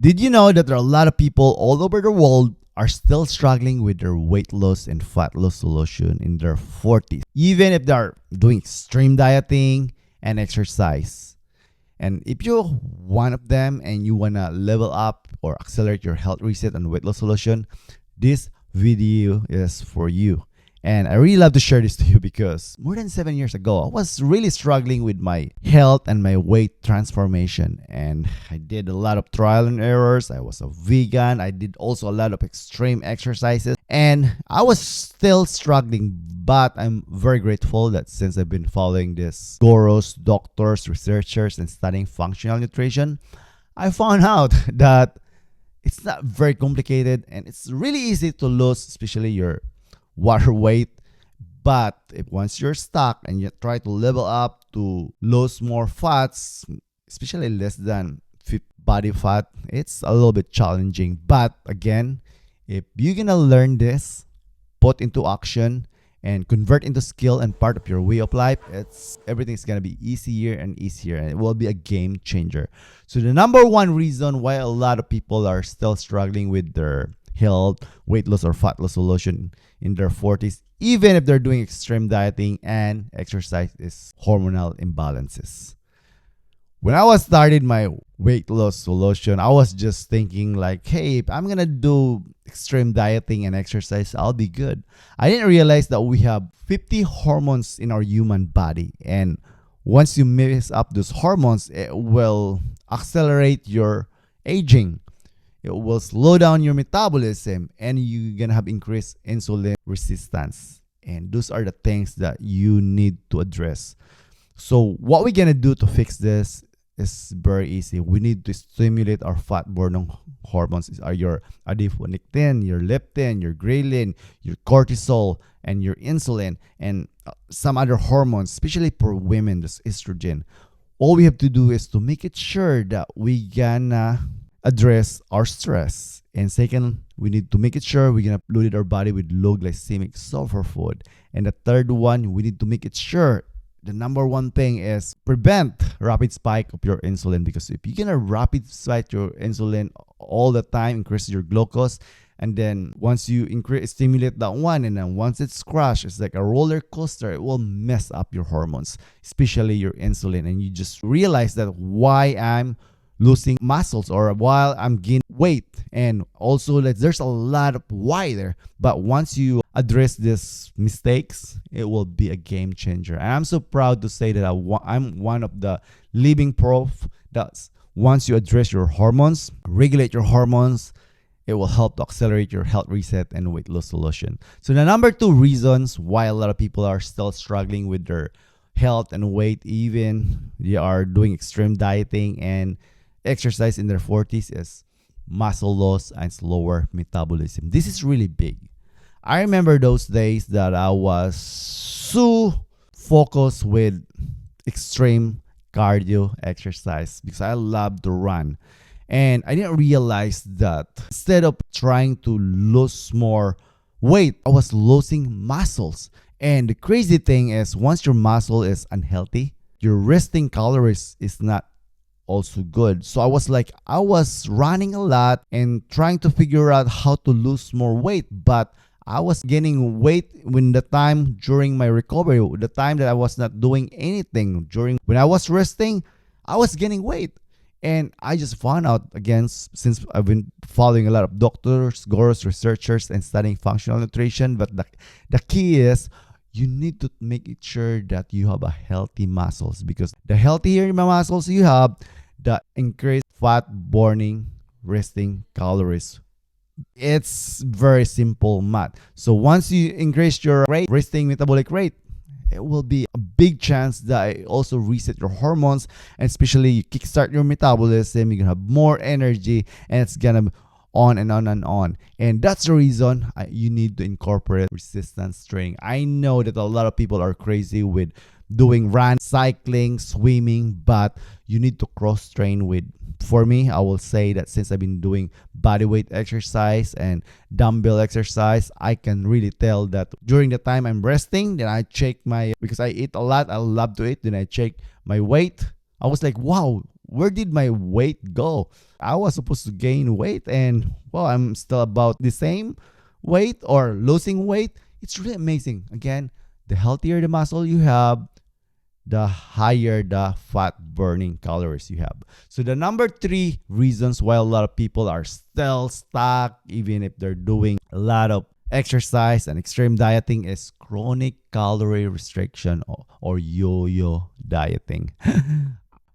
Did you know that there are a lot of people all over the world are still struggling with their weight loss and fat loss solution in their 40s, even if they're doing extreme dieting and exercise? And if you're one of them and you want to level up or accelerate your health reset and weight loss solution, this video is for you. And I really love to share this to you because more than 7 years ago, I was really struggling with my health and my weight transformation. And I did a lot of trial and errors. I was a vegan. I did also a lot of extreme exercises. And I was still struggling. But I'm very grateful that since I've been following these gurus, doctors, researchers, and studying functional nutrition, I found out that it's not very complicated and it's really easy to lose, especially your water weight. But if once you're stuck and you try to level up to lose more fats, especially less than body fat, it's a little bit challenging. But again, if you're gonna learn this, put into action, and convert into skill and part of your way of life, everything's gonna be easier and easier, and it will be a game changer. So the number one reason why a lot of people are still struggling with their health, weight loss, or fat loss solution in their 40s, even if they're doing extreme dieting and exercise, is hormonal imbalances. When I was started my weight loss solution, I was just thinking like, hey, if I'm gonna do extreme dieting and exercise, I'll be good. I didn't realize that we have 50 hormones in our human body, and once you mix up those hormones, it will accelerate your aging. It will slow down your metabolism, and you're gonna have increased insulin resistance. And those are the things that you need to address. So what we're gonna do to fix this is very easy. We need to stimulate our fat burning hormones. Are your adiponectin, your leptin, your ghrelin, your cortisol, and your insulin, and some other hormones, especially for women, this estrogen. All we have to do is to make it sure that we gonna address our stress. And second, we need to make it sure we're gonna load our body with low glycemic sulfur food. And the third one, we need to make it sure the number one thing is prevent rapid spike of your insulin, because if you're gonna rapid spike your insulin all the time, increase your glucose, and then once you stimulate that one, and then once it's crashed, it's like a roller coaster. It will mess up your hormones, especially your insulin, and you just realize that why I'm losing muscles or while I'm gaining weight. And also there's a lot of why there, but once you address these mistakes, it will be a game changer. And I'm so proud to say that I'm one of the living proof that once you address your hormones, regulate your hormones, it will help to accelerate your health reset and weight loss solution. So the number two reasons why a lot of people are still struggling with their health and weight, even they are doing extreme dieting and exercise in their 40s, is muscle loss and slower metabolism. This is really big. I remember those days that I was so focused with extreme cardio exercise because I love to run. And I didn't realize that instead of trying to lose more weight, I was losing muscles. And the crazy thing is, once your muscle is unhealthy, your resting calories is not also good. So I was running a lot and trying to figure out how to lose more weight, but I was gaining weight when the time during my recovery, the time that I was not doing anything. When I was resting, I was gaining weight. And I just found out again, since I've been following a lot of doctors, gurus, researchers, and studying functional nutrition, but the key is you need to make it sure that you have a healthy muscles, because the healthier muscles you have, the increased fat burning resting calories. It's very simple math. So once you increase your resting metabolic rate, it will be a big chance that it also reset your hormones, and especially you kickstart your metabolism. You're gonna have more energy, and it's gonna on and on and on. And that's the reason you need to incorporate resistance training. I know that a lot of people are crazy with doing run, cycling, swimming, but you need to cross train with. For me, I will say that since I've been doing bodyweight exercise and dumbbell exercise, I can really tell that during the time I'm resting, then I check because I eat a lot, I love to eat, then I check my weight. I was like, wow, where did my weight go? I was supposed to gain weight, and well, I'm still about the same weight or losing weight. It's really amazing. Again, the healthier the muscle you have, the higher the fat burning calories you have. So the number 3 reasons why a lot of people are still stuck, even if they're doing a lot of exercise and extreme dieting, is chronic calorie restriction or yo-yo dieting.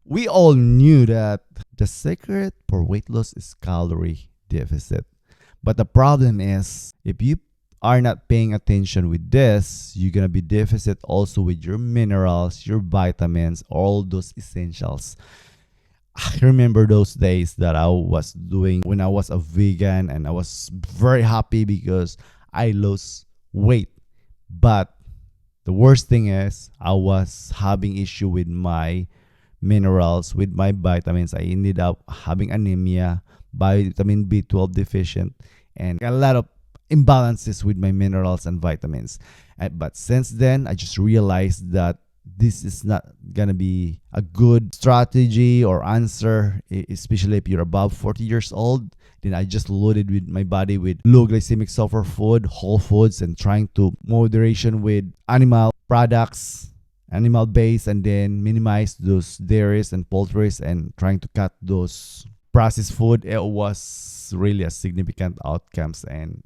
We all knew that the secret for weight loss is calorie deficit. But the problem is, if you are not paying attention with this, you're gonna be deficit also with your minerals, your vitamins, all those essentials. I remember those days that I was doing when I was a vegan, and I was very happy because I lost weight. But the worst thing is I was having issue with my minerals, with my vitamins. I ended up having anemia, vitamin B12 deficient, and a lot of imbalances with my minerals and vitamins. But since then, I just realized that this is not gonna be a good strategy or answer, especially if you're above 40 years old. Then I just loaded with my body with low glycemic sulfur food, whole foods, and trying to moderation with animal products, animal based, and then minimize those dairies and poultries, and trying to cut those processed food. It was really a significant outcomes. And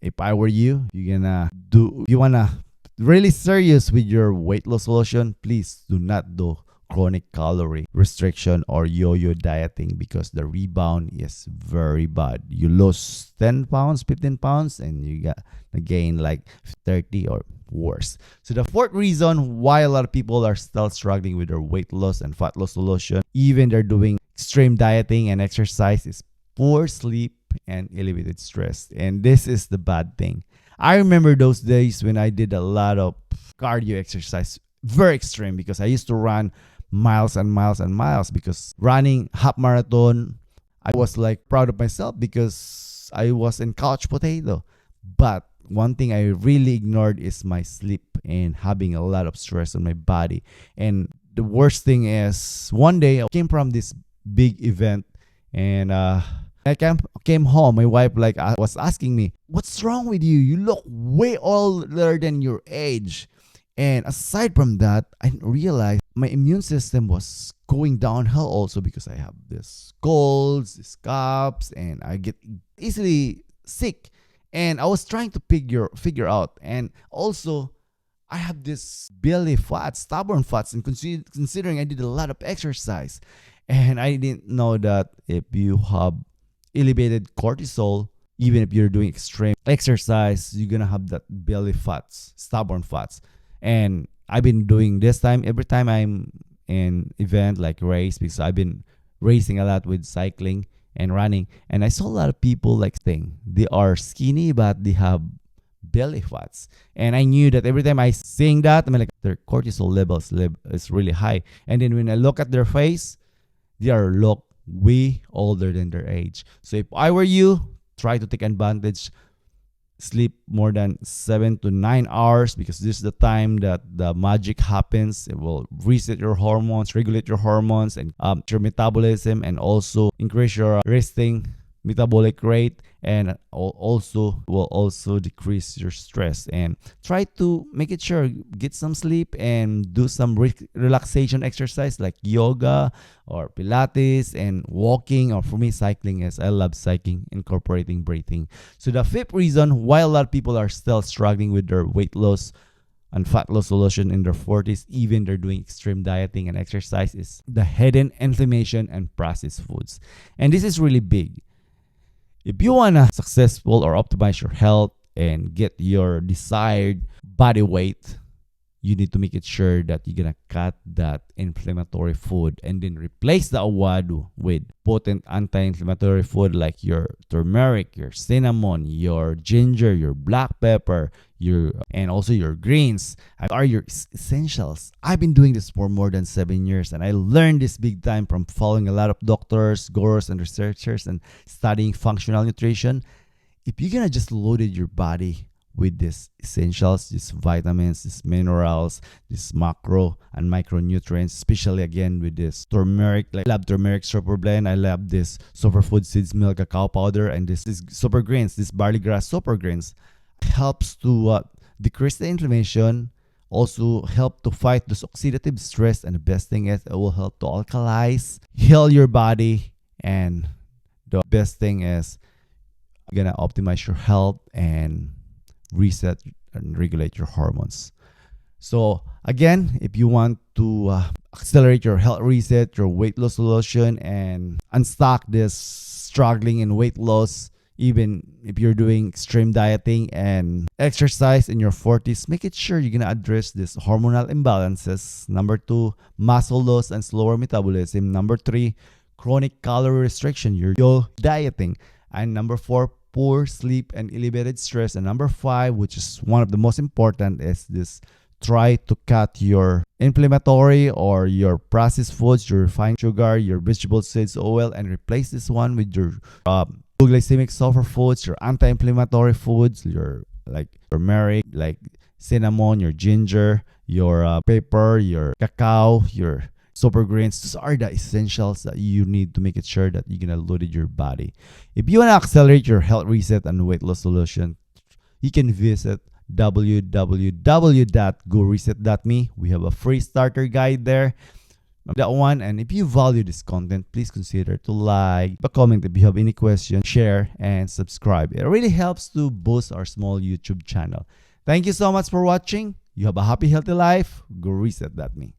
if I were you, you wanna really serious with your weight loss solution, please do not do chronic calorie restriction or yo-yo dieting, because the rebound is very bad. You lose 10 pounds, 15 pounds, and you got to gain like 30 or worse. So the 4th reason why a lot of people are still struggling with their weight loss and fat loss solution, even they're doing extreme dieting and exercise, is poor sleep and elevated stress. And this is the bad thing. I remember those days when I did a lot of cardio exercise, very extreme, because I used to run miles and miles and miles. Because running half marathon, I was like proud of myself because I was in couch potato. But one thing I really ignored is my sleep and having a lot of stress on my body. And the worst thing is, one day I came from this big event, and I came home. My wife was asking me, "What's wrong with you? You look way older than your age." And aside from that, I realized my immune system was going downhill also, because I have this colds, these coughs, and I get easily sick. And I was trying to figure out. And also, I have this belly fat, stubborn fats, and considering I did a lot of exercise. And I didn't know that if you have elevated cortisol, even if you're doing extreme exercise, you're gonna have that belly fats, stubborn fats. And I've been doing this time every time I'm in event like race, because I've been racing a lot with cycling and running. And I saw a lot of people they are skinny but they have belly fats. And I knew that every time I seeing that, I'm like, their cortisol levels is really high. And then when I look at their face, they look way older than their age. So if I were you, try to take advantage. Sleep more than 7 to 9 hours, because this is the time that the magic happens. It will reset your hormones, regulate your hormones, and your metabolism, and also increase your resting metabolic rate, and also will also decrease your stress. And try to make it sure, get some sleep and do some relaxation exercise like yoga or pilates and walking, or for me cycling is, I love cycling, incorporating breathing. So the 5th reason why a lot of people are still struggling with their weight loss and fat loss solution in their 40s, even they're doing extreme dieting and exercise, is the hidden inflammation and processed foods. And this is really big. If you want to successful or optimize your health and get your desired body weight, you need to make it sure that you're going to cut that inflammatory food, and then replace the awadu with potent anti-inflammatory food like your turmeric, your cinnamon, your ginger, your black pepper, and also your greens are your essentials. I've been doing this for more than 7 years, and I learned this big time from following a lot of doctors, gurus, and researchers, and studying functional nutrition. If you're gonna just loaded your body with these essentials, these vitamins, these minerals, these macro and micronutrients, especially again with this turmeric. Like, I love turmeric super blend. I love this superfood seeds milk cacao powder, and this super greens, this barley grass super greens. Helps to decrease the inflammation, also help to fight this oxidative stress, and the best thing is it will help to alkalize, heal your body, and the best thing is gonna optimize your health and reset and regulate your hormones. So again, if you want to accelerate your health reset, your weight loss solution, and unstuck this struggling in weight loss, even if you're doing extreme dieting and exercise in your 40s, make it sure you're gonna address this hormonal imbalances. Number 2, muscle loss and slower metabolism. Number 3, chronic calorie restriction, your dieting. And number 4, poor sleep and elevated stress. And number 5, which is one of the most important, is this: try to cut your inflammatory or your processed foods, your refined sugar, your vegetable seeds oil, and replace this one with your glycemic sulfur foods, your anti-inflammatory foods, your like turmeric, like cinnamon, your ginger, your pepper, your cacao, your super greens. These are the essentials that you need to make it sure that you're gonna load your body. If you wanna accelerate your health reset and weight loss solution, you can visit www.goreset.me. We have a free starter guide there. That one. And if you value this content, please consider to like, comment if you have any questions, share, and subscribe. It really helps to boost our small YouTube channel. Thank you so much for watching. You have a happy, healthy life. Go reset.me.